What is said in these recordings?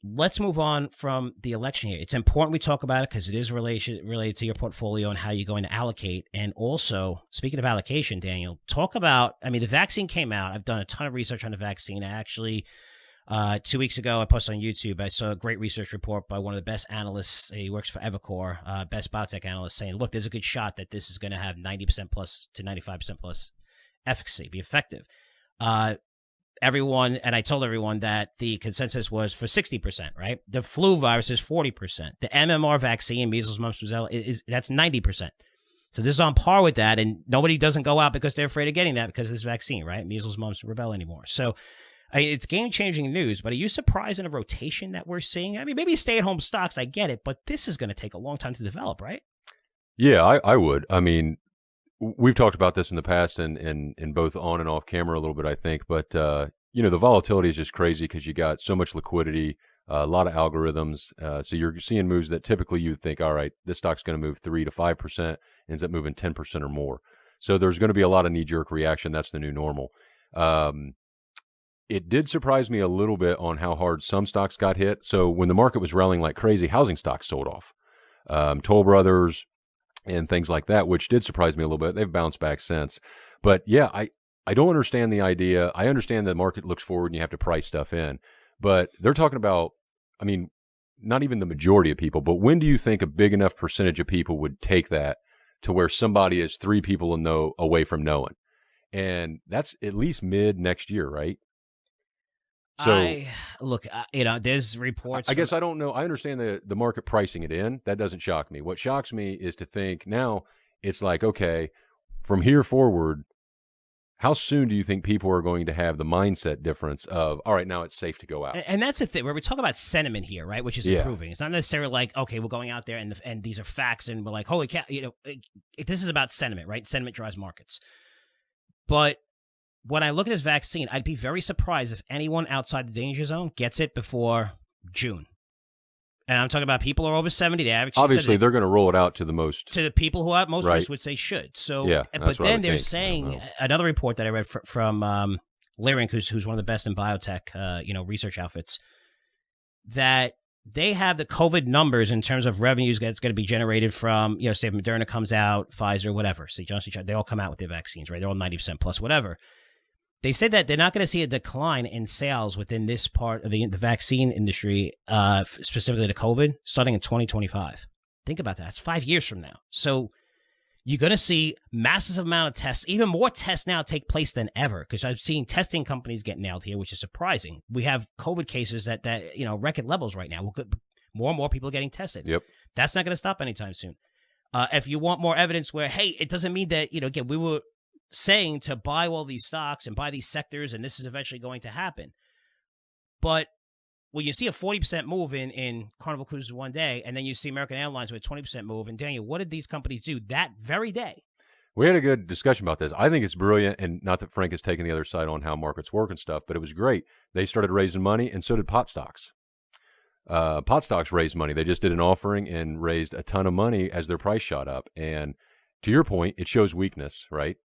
let's move on from the election here. It's important we talk about it because it is related to your portfolio and how you're going to allocate. And also, speaking of allocation, Daniel, talk about, I mean, the vaccine came out. I've done a ton of research on the vaccine. I actually, 2 weeks ago, I posted on YouTube, I saw a great research report by one of the best analysts. He works for Evercore, best biotech analyst, saying, look, there's a good shot that this is going to have 90% plus to 95% plus efficacy, be effective. Everyone, and I told everyone that the consensus was for 60%, right? The flu virus is 40%. The MMR vaccine, measles, mumps, rubella, that's 90%. So this is on par with that, and nobody doesn't go out because they're afraid of getting that because of this vaccine, right? Measles, mumps, rubella anymore. So it's game-changing news, but are you surprised in a rotation that we're seeing? I mean, maybe stay-at-home stocks, I get it, but this is going to take a long time to develop, right? Yeah, I would. I mean, we've talked about this in the past and in both on and off camera a little bit, I think. But, the volatility is just crazy because you got so much liquidity, a lot of algorithms. So you're seeing moves that typically you'd think, all right, this stock's going to move 3 to 5%, ends up moving 10% or more. So there's going to be a lot of knee-jerk reaction. That's the new normal. It did surprise me a little bit on how hard some stocks got hit. So when the market was rallying like crazy, housing stocks sold off. Toll Brothers and things like that, which did surprise me a little bit. They've bounced back since. But yeah, I don't understand the idea. I understand the market looks forward and you have to price stuff in. But they're talking about, I mean, not even the majority of people, but when do you think a big enough percentage of people would take that to where somebody is 3 people away from knowing? And that's at least mid next year, right? So there's reports. I guess I don't know. I understand the market pricing it in. That doesn't shock me. What shocks me is to think now it's like, okay, from here forward, how soon do you think people are going to have the mindset difference of, all right, now it's safe to go out? And that's the thing where we talk about sentiment here, right? Which is improving. It's not necessarily like, okay, we're going out there and these are facts and we're like, holy cow, this is about sentiment, right? Sentiment drives markets. But when I look at this vaccine, I'd be very surprised if anyone outside the danger zone gets it before June. And I'm talking about people who are over 70. They average obviously they're going to roll it out to the people who are most risk, which they should. So, yeah, but then they're saying another report that I read from Leerink, who's one of the best in biotech, research outfits, that they have the COVID numbers in terms of revenues that's going to be generated from, say if Moderna comes out, Pfizer, whatever. See, Johnson & Johnson, they all come out with their vaccines, right? They're all 90% plus, whatever. They said that they're not going to see a decline in sales within this part of the vaccine industry, specifically to COVID, starting in 2025. Think about that. It's 5 years from now. So you're going to see massive amount of tests, even more tests now take place than ever, because I've seen testing companies get nailed here, which is surprising. We have COVID cases that record levels right now. More and more people are getting tested. Yep. That's not going to stop anytime soon. If you want more evidence where, hey, it doesn't mean that, again, we were saying to buy all these stocks and buy these sectors, and this is eventually going to happen. But when you see a 40% move in Carnival Cruises one day, and then you see American Airlines with a 20% move, and Daniel, what did these companies do that very day? We had a good discussion about this. I think it's brilliant, and not that Frank is taking the other side on how markets work and stuff, but it was great. They started raising money, and so did pot stocks. Pot stocks raised money. They just did an offering and raised a ton of money as their price shot up. And to your point, it shows weakness, right?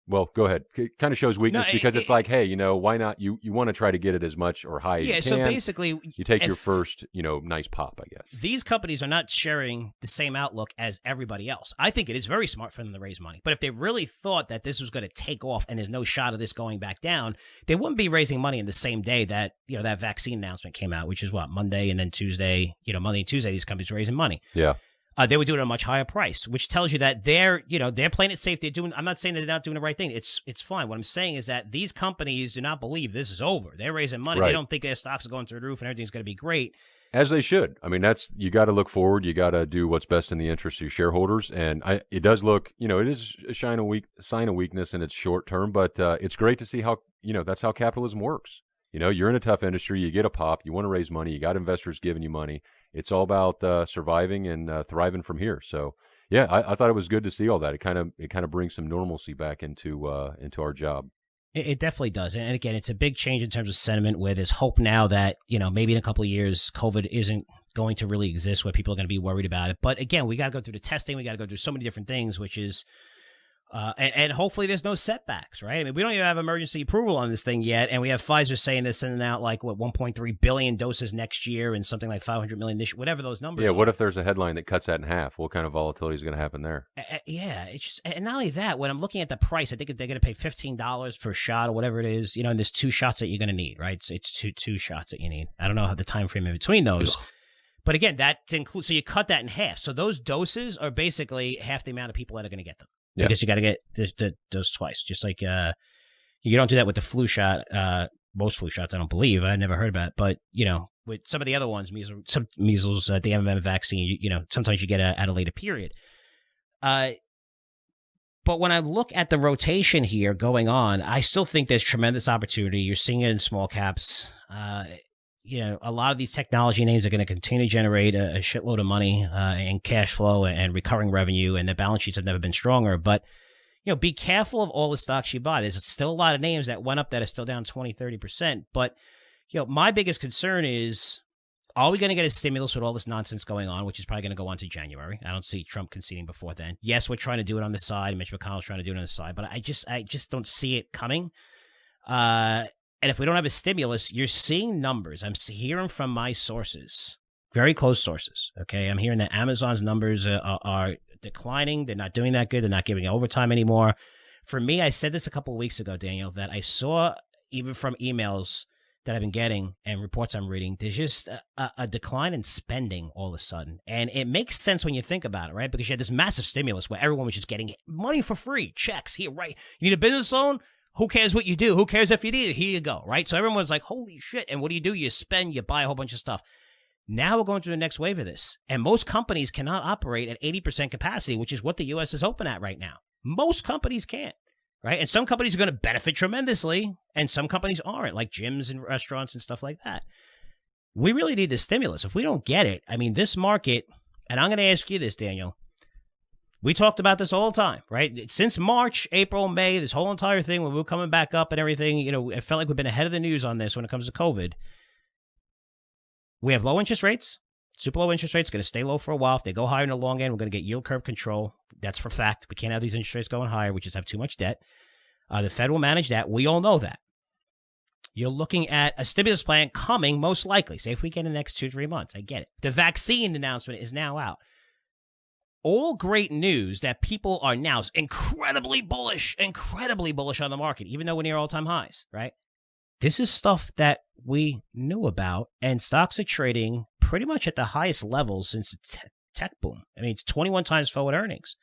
Well, go ahead. It kind of shows weakness because it's like, hey, why not? You want to try to get it as much or high as you can. So basically, you take your first, nice pop, I guess. These companies are not sharing the same outlook as everybody else. I think it is very smart for them to raise money. But if they really thought that this was going to take off and there's no shot of this going back down, they wouldn't be raising money in the same day that, that vaccine announcement came out, which is Monday and then Tuesday, Monday and Tuesday, these companies are raising money. Yeah. They would do it at a much higher price, which tells you that they're playing it safe. I'm not saying that they're not doing the right thing. It's fine. What I'm saying is that these companies do not believe this is over. They're raising money. Right. They don't think their stocks are going through the roof and everything's going to be great. As they should. I mean, you got to look forward. You got to do what's best in the interest of your shareholders. And it does look, it is a sign of weakness in its short term, but it's great to see how, that's how capitalism works. You're in a tough industry. You get a pop. You want to raise money. You got investors giving you money. It's all about surviving and thriving from here. So, yeah, I thought it was good to see all that. It kind of brings some normalcy back into our job. It definitely does. And again, it's a big change in terms of sentiment where there's hope now that, maybe in a couple of years, COVID isn't going to really exist where people are going to be worried about it. But again, we got to go through the testing. We got to go through so many different things, which is And hopefully there's no setbacks, right? I mean, we don't even have emergency approval on this thing yet, and we have Pfizer saying they're sending out 1.3 billion doses next year and something like 500 million this year, whatever those numbers. Yeah, are. what if there's a headline that cuts that in half? What kind of volatility is going to happen there? Yeah, it's just, and not only that, when I'm looking at the price, I think they're going to pay $15 per shot or whatever it is, and there's 2 shots that you're going to need, right? It's two shots that you need. I don't know how the time frame in between those. But again, that includes, so you cut that in half. So those doses are basically half the amount of people that are going to get them. Yeah. Because you got to get those twice. Just like you don't do that with the flu shot. Most flu shots, I don't believe. I never heard about it. But, with some of the other ones, measles, the MMR vaccine, sometimes you get it at a later period. But when I look at the rotation here going on, I still think there's tremendous opportunity. You're seeing it in small caps. A lot of these technology names are going to continue to generate a shitload of money and cash flow and recurring revenue, and their balance sheets have never been stronger. But, be careful of all the stocks you buy. There's still a lot of names that went up that are still down 20, 30%. But, my biggest concern is, are we going to get a stimulus with all this nonsense going on, which is probably going to go on to January? I don't see Trump conceding before then. Yes, we're trying to do it on the side. Mitch McConnell's trying to do it on the side. But I just don't see it coming. And if we don't have a stimulus, you're seeing numbers. I'm hearing from my sources, very close sources. Okay, I'm hearing that Amazon's numbers are declining. They're not doing that good. They're not giving overtime anymore. For me, I said this a couple of weeks ago, Daniel, that I saw even from emails that I've been getting and reports I'm reading, there's just a decline in spending all of a sudden. And it makes sense when you think about it, right? Because you had this massive stimulus where everyone was just getting money for free, checks here, right? You need a business loan? Who cares what you do? Who cares if you need it? Here you go, right? So everyone's like, holy shit. And what do? You spend, you buy a whole bunch of stuff. Now we're going through the next wave of this. And most companies cannot operate at 80% capacity, which is what the U.S. is open at right now. Most companies can't, right? And some companies are going to benefit tremendously, and some companies aren't, like gyms and restaurants and stuff like that. We really need this stimulus. If we don't get it, I mean, this market, and I'm going to ask you this, Daniel. We talked about this all the time, right? Since March, April, May, this whole entire thing, when we were coming back up and everything, it felt like we've been ahead of the news on this when it comes to COVID. We have low interest rates, super low interest rates, going to stay low for a while. If they go higher in the long end, we're going to get yield curve control. That's for fact. We can't have these interest rates going higher. We just have too much debt. The Fed will manage that. We all know that. You're looking at a stimulus plan coming, most likely. Say if we get in the next 2-3 months. I get it. The vaccine announcement is now out. All great news that people are now incredibly bullish on the market, even though we're near all-time highs, right? This is stuff that we knew about, and stocks are trading pretty much at the highest levels since the tech boom. I mean, it's 21 times forward earnings.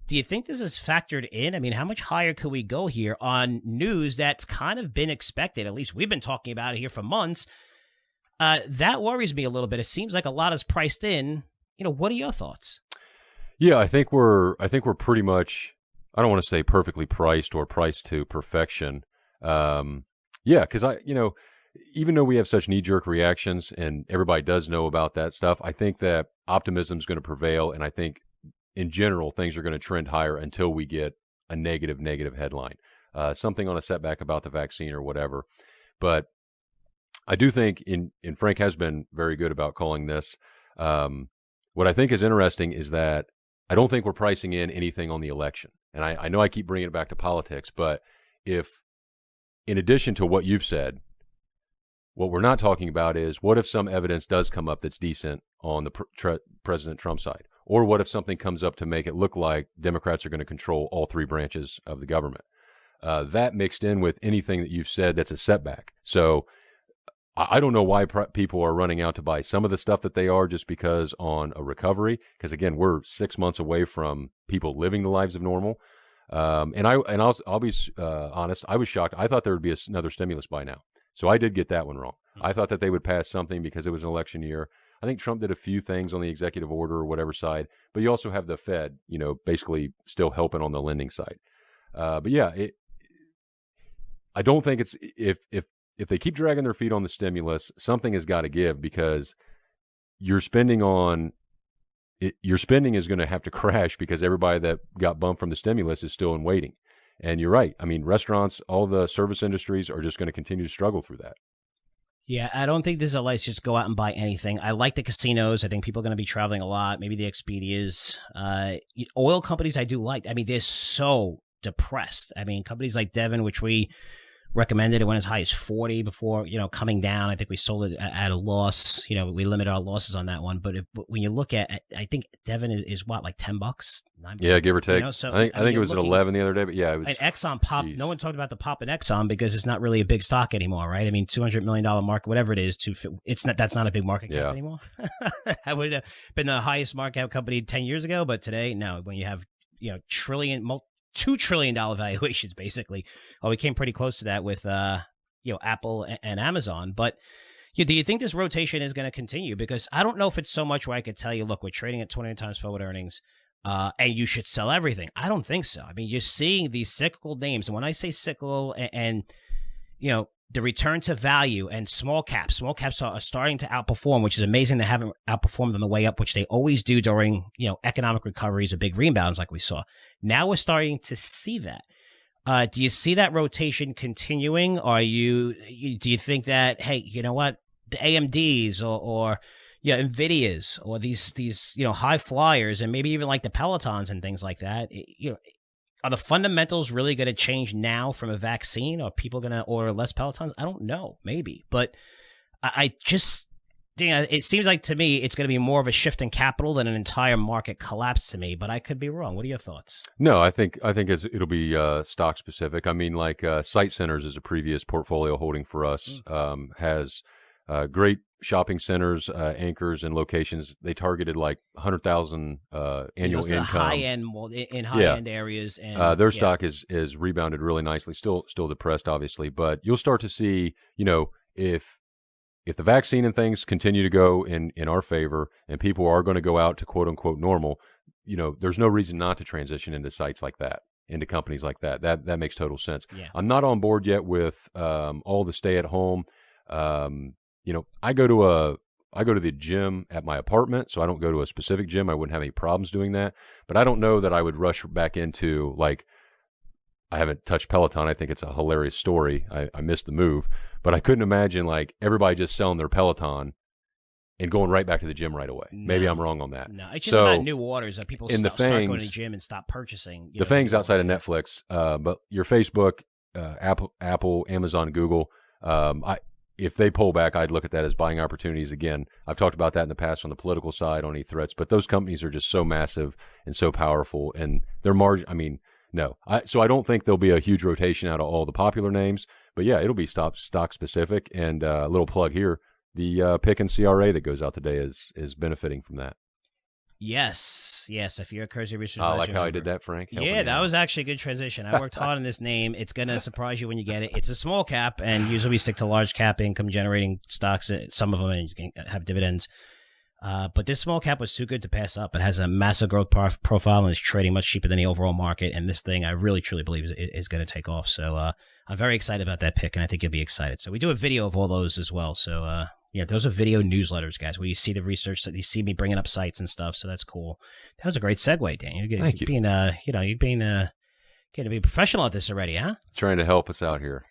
Do you think this is factored in? I mean, how much higher could we go here on news that's kind of been expected? At least we've been talking about it here for months. That worries me a little bit. It seems like a lot is priced in. What are your thoughts? Yeah, I think we're pretty much, I don't want to say perfectly priced or priced to perfection. Because even though we have such knee-jerk reactions and everybody does know about that stuff, I think that optimism is going to prevail, and I think in general things are going to trend higher until we get a negative headline, something on a setback about the vaccine or whatever. But I do think, and Frank has been very good about calling this. What I think is interesting is that I don't think we're pricing in anything on the election. And I know I keep bringing it back to politics, but if, in addition to what you've said, what we're not talking about is what if some evidence does come up that's decent on the President Trump side? Or what if something comes up to make it look like Democrats are going to control all 3 branches of the government? That mixed in with anything that you've said that's a setback. So I don't know why people are running out to buy some of the stuff that they are just because on a recovery. Because again, we're 6 months away from people living the lives of normal. I'll be honest. I was shocked. I thought there would be another stimulus by now. So I did get that one wrong. I thought that they would pass something because it was an election year. I think Trump did a few things on the executive order or whatever side, but you also have the Fed, basically still helping on the lending side. But yeah, I don't think it's if they keep dragging their feet on the stimulus, something has got to give because your spending is going to have to crash because everybody that got bumped from the stimulus is still in waiting. And you're right. I mean, restaurants, all the service industries are just going to continue to struggle through that. Yeah, I don't think this is a license to just go out and buy anything. I like the casinos. I think people are going to be traveling a lot. Maybe the Expedias. Oil companies I do like. I mean, they're so depressed. I mean, companies like Devon, which we recommended, it went as high as 40 before, coming down. I think we sold it at a loss. We limited our losses on that one. But when you look at, I think Devon is what, like $10, $9? Yeah, give or take. So I think it was at 11 the other day, but yeah, it was. And Exxon popped. No one talked about the pop in Exxon because it's not really a big stock anymore, right? I mean, $200 million market, whatever it is, that's not a big market cap anymore. I would have been the highest market cap company 10 years ago, but today, no. When you have $2 trillion valuations, basically. Well, we came pretty close to that with, Apple and Amazon. But do you think this rotation is going to continue? Because I don't know if it's so much where I could tell you, look, we're trading at 29 times forward earnings, and you should sell everything. I don't think so. I mean, you're seeing these cyclical names. And when I say cyclical and the return to value and small caps are starting to outperform, which is amazing. They haven't outperformed on the way up, which they always do during, economic recoveries or big rebounds like we saw. Now we're starting to see that. Do you see that rotation continuing? Or do you think that, hey, you know what, the AMDs or NVIDIAs or these high flyers and maybe even like the Pelotons and things like that, are the fundamentals really going to change now from a vaccine? Are people going to order less Pelotons? I don't know, maybe. But I just, it seems like to me it's going to be more of a shift in capital than an entire market collapse to me. But I could be wrong. What are your thoughts? No, I think it'll be stock specific. I mean, like Site Centers is a previous portfolio holding for us, has great shopping centers, anchors, and locations. They targeted like 100,000 annual income. High-end areas, and their stock is rebounded really nicely. Still depressed, obviously, but you'll start to see, if the vaccine and things continue to go in our favor, and people are going to go out to quote unquote normal, there's no reason not to transition into sites like that, into companies like that. That makes total sense. Yeah. I'm not on board yet with all the stay at home. I go to the gym at my apartment, so I don't go to a specific gym. I wouldn't have any problems doing that. But I don't know that I would rush back into, like, I haven't touched Peloton. I think it's a hilarious story. I missed the move. But I couldn't imagine, like, everybody just selling their Peloton and going right back to the gym right away. No, maybe I'm wrong on that. No, it's just about new orders that people start going to the gym and stop purchasing. The things outside of Netflix, but your Facebook, Apple, Amazon, Google, if they pull back, I'd look at that as buying opportunities again. I've talked about that in the past on the political side, on any threats, but those companies are just so massive and so powerful, and their margin, I mean, no. So I don't think there'll be a huge rotation out of all the popular names, but yeah, it'll be stock specific. And a little plug here, the pick and CRA that goes out today is benefiting from that. Yes. If you're a Curzio research, I like how I did that, Frank. Yeah, that was actually a good transition. I worked hard on this name. It's going to surprise you when you get it. It's a small cap, and usually we stick to large cap income generating stocks. Some of them have dividends. But this small cap was too good to pass up. It has a massive growth profile and is trading much cheaper than the overall market. And this thing, I really, truly believe is going to take off. So I'm very excited about that pick, and I think you'll be excited. So we do a video of all those as well. So those are video newsletters, guys, where you see the research, that you see me bringing up sites and stuff. So that's cool. That was a great segue, Dan. Thank you. You're being getting to be professional at this already, huh? Trying to help us out here.